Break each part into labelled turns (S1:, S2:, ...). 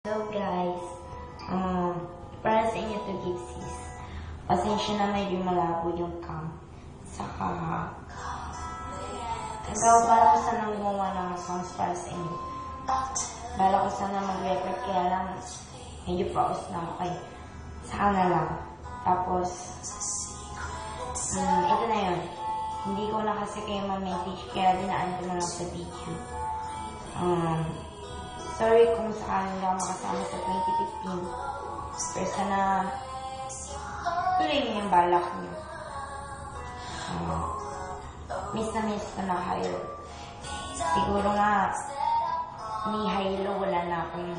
S1: Hello guys, para sa inyo to Gipsies. Pasensya na medyo malabo yung cam. Saka, bala ko sana gumawa ng songs para sa inyo. Bala ko sana mag-record kaya lang medyo pause na ako kayo. Saka na lang. Tapos, ito na yun. Hindi ko na kasi kayo ma-message kaya dinaan ko na lang sa video. Sorry kung saan hindi ako makasama sa 2015. Pero sana tuloy niyo yung balak niyo. Miss na miss ko na kayo. Siguro nga ni Hilo wala na akong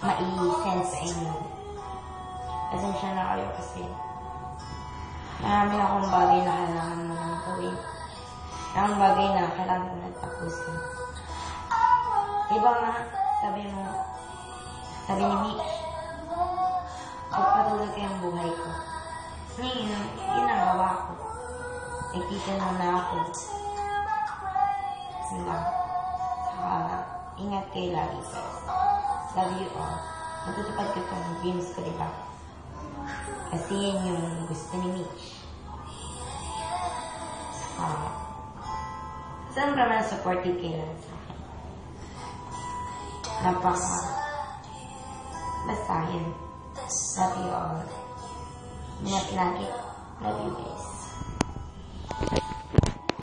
S1: mai-send sa inyo. Pasensya na kayo kasi marami akong bagay na kailangan mo nang gawin. Ang bagay na kailangan mo nang tapusin. Diba nga, sabi ni Mitch, pagpatuloy kayong buhay ko. Ngayon, ginagawa ko. Nagtitanong na ako. Sila. Saka, ingat kayo lagi guys. Love you all. Matutupad ko itong dreams ko, diba? Kasi yan yung gusto ni Mitch. Saka, saan ka man supportive kayo lang sa akin. Basta yun. Love you all. Ingat lagi. Love you guys.